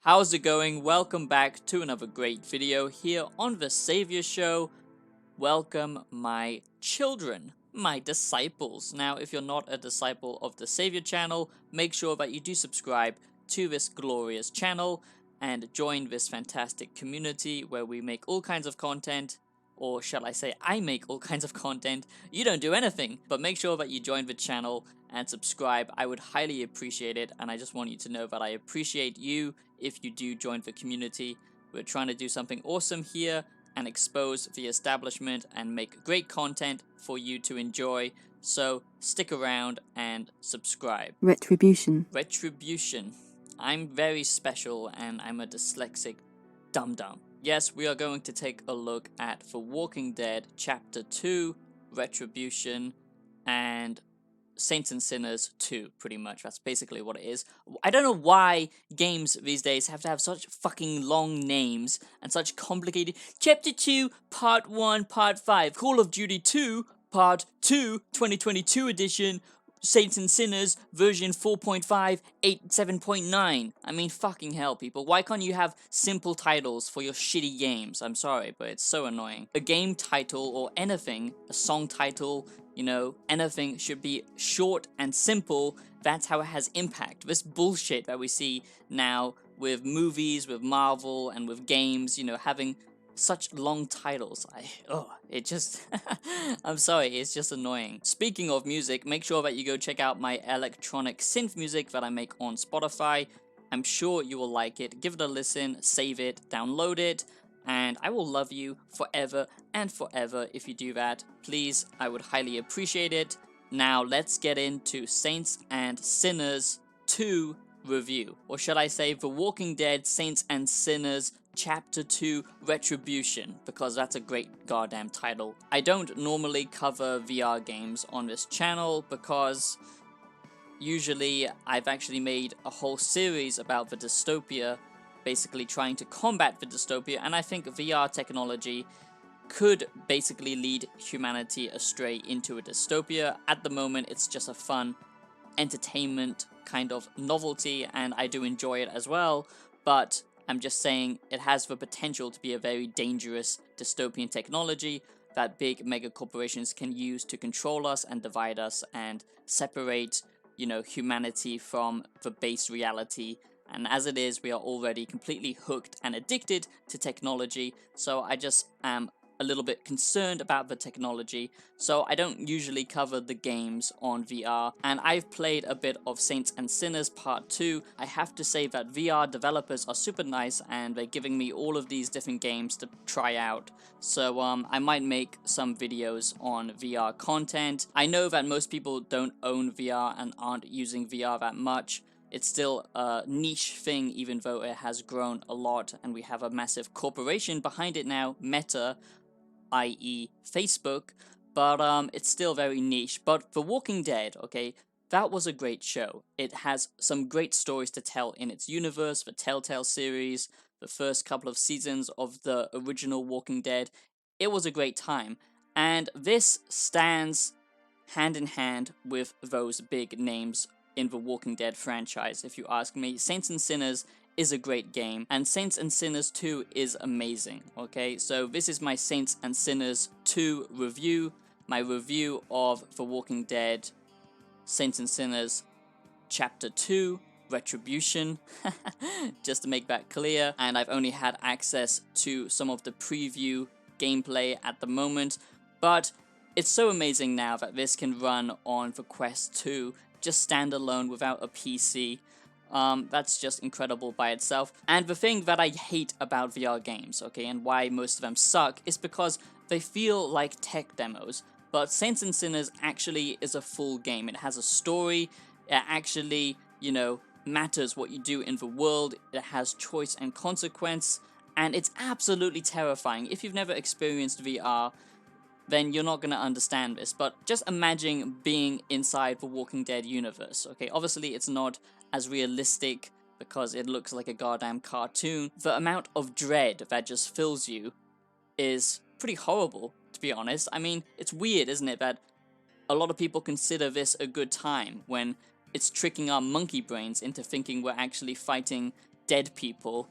How's it going? Welcome back to another great video here on the Savior Show. Welcome my children, my disciples. Now, if you're not a disciple of the Savior channel, make sure that you do subscribe to this glorious channel and join this fantastic community where we make all kinds of content. Or shall I say, I make all kinds of content. You don't do anything, but make sure that you join the channel and subscribe. I would highly appreciate it, and I just want you to know that I appreciate you if you do join the community. We're trying to do something awesome here and expose the establishment and make great content for you to enjoy. So stick around and subscribe. Retribution. Retribution. I'm very special and I'm a dyslexic dum-dum. Yes, we are going to take a look at The Walking Dead Chapter 2, Retribution, and Saints and Sinners 2, pretty much. That's basically what it is. I don't know why games these days have to have such fucking long names and such complicated Chapter 2, Part 1, Part 5, Call of Duty 2, Part 2, 2022 edition, Saints and Sinners version 4.5, 7.9. I mean, fucking hell, people. Why can't you have simple titles for your shitty games? I'm sorry, but it's so annoying. A game title or anything, a song title, you know, anything should be short and simple. That's how it has impact. This bullshit that we see now with movies, with Marvel, and with games, you know, having such long titles. I'm sorry, it's just annoying. Speaking of music, make sure that you go check out my electronic synth music that I make on Spotify. I'm sure you will like it. Give it a listen, save it, download it, and I will love you forever and forever if you do that. Please, I would highly appreciate it. Now let's get into Saints and Sinners 2 review. Or should I say The Walking Dead Saints and Sinners Chapter 2 Retribution, because that's a great goddamn title. I don't normally cover VR games on this channel because usually I've actually made a whole series about the dystopia, basically trying to combat the dystopia, and I think VR technology could basically lead humanity astray into a dystopia. At the moment, it's just a fun entertainment kind of novelty, and I do enjoy it as well, but I'm just saying it has the potential to be a very dangerous dystopian technology that big mega corporations can use to control us and divide us and separate, you know, humanity from the base reality. And as it is, we are already completely hooked and addicted to technology, so I just am a little bit concerned about the technology, so I don't usually cover the games on VR, and I've played a bit of Saints and Sinners Part 2. I have to say that VR developers are super nice, and they're giving me all of these different games to try out, so I might make some videos on VR content. I know that most people don't own VR and aren't using VR that much. It's still a niche thing, even though it has grown a lot, and we have a massive corporation behind it now, Meta, i.e. Facebook, but it's still very niche. But The Walking Dead, okay, that was a great show. It has some great stories to tell in its universe, the Telltale series, the first couple of seasons of the original Walking Dead. It was a great time, and this stands hand in hand with those big names in the Walking Dead franchise, if you ask me. Saints and Sinners is a great game, and Saints and Sinners 2 is amazing, okay? So this is my Saints and Sinners 2 review, my review of The Walking Dead Saints and Sinners Chapter 2 Retribution, just to make that clear, and I've only had access to some of the preview gameplay at the moment, but it's so amazing now that this can run on the Quest 2 just standalone without a PC. That's just incredible by itself. And the thing that I hate about VR games, okay, and why most of them suck, is because they feel like tech demos. But Saints and Sinners actually is a full game. It has a story, it actually, you know, matters what you do in the world, it has choice and consequence, and it's absolutely terrifying. If you've never experienced VR, then you're not going to understand this, but just imagine being inside the Walking Dead universe, okay? Obviously, it's not as realistic because it looks like a goddamn cartoon. The amount of dread that just fills you is pretty horrible, to be honest. I mean, it's weird, isn't it, that a lot of people consider this a good time when it's tricking our monkey brains into thinking we're actually fighting dead people.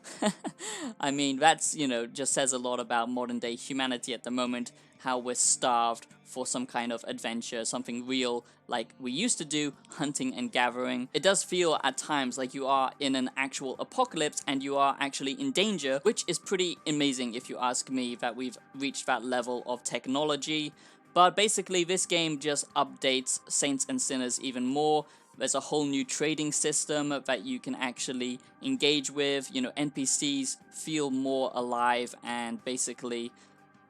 I mean, that's, you know, just says a lot about modern day humanity at the moment, how we're starved for some kind of adventure, something real like we used to do, hunting and gathering. It does feel at times like you are in an actual apocalypse and you are actually in danger, which is pretty amazing if you ask me, that we've reached that level of technology. But basically this game just updates Saints and Sinners even more. There's a whole new trading system that you can actually engage with. You know, NPCs feel more alive, and basically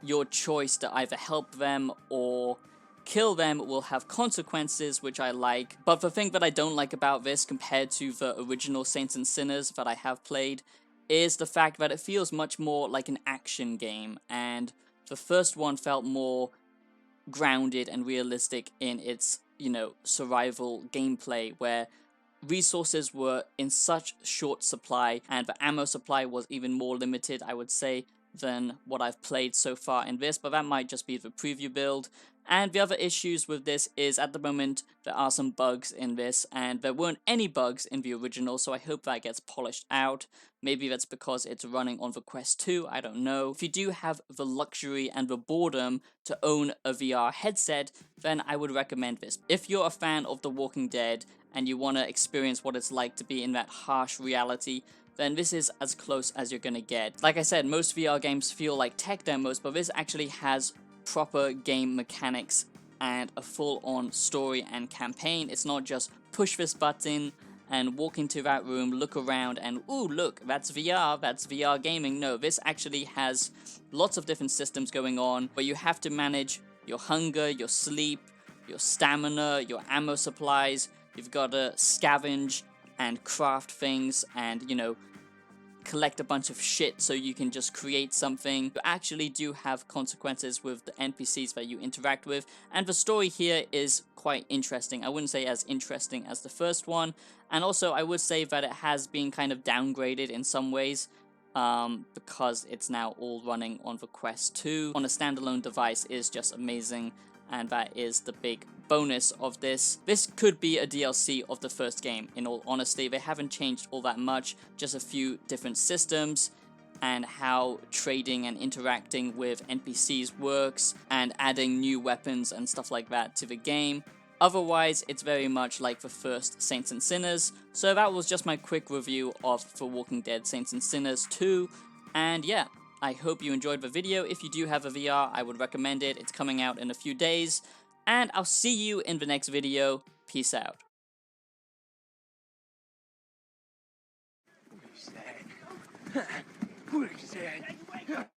your choice to either help them or kill them will have consequences, which I like. But the thing that I don't like about this compared to the original Saints and Sinners that I have played is the fact that it feels much more like an action game, and the first one felt more grounded and realistic in its, you know, survival gameplay, where resources were in such short supply and the ammo supply was even more limited, I would say, than what I've played so far in this, but that might just be the preview build. And the other issues with this is at the moment there are some bugs in this, and there weren't any bugs in the original, so I hope that gets polished out. Maybe that's because it's running on the Quest 2, I don't know. If you do have the luxury and the boredom to own a VR headset, then I would recommend this. If you're a fan of The Walking Dead and you want to experience what it's like to be in that harsh reality, then this is as close as you're gonna get. Like I said, most VR games feel like tech demos, but this actually has proper game mechanics and a full-on story and campaign. It's not just push this button and walk into that room, look around, and ooh, look, that's VR gaming. No, this actually has lots of different systems going on, where you have to manage your hunger, your sleep, your stamina, your ammo supplies. You've got to scavenge and craft things and, you know, collect a bunch of shit so you can just create something. You actually do have consequences with the NPCs that you interact with, and the story here is quite interesting. I wouldn't say as interesting as the first one, and also I would say that it has been kind of downgraded in some ways, because it's now all running on the Quest 2 on a standalone device is just amazing, and that is the big bonus of this. This could be a DLC of the first game, in all honesty. They haven't changed all that much, just a few different systems and how trading and interacting with NPCs works, and adding new weapons and stuff like that to the game. Otherwise, it's very much like the first Saints and Sinners. So that was just my quick review of The Walking Dead Saints and Sinners 2, and yeah, I hope you enjoyed the video. If you do have a VR, I would recommend it. It's coming out in a few days, and I'll see you in the next video. Peace out. What is that? What is that?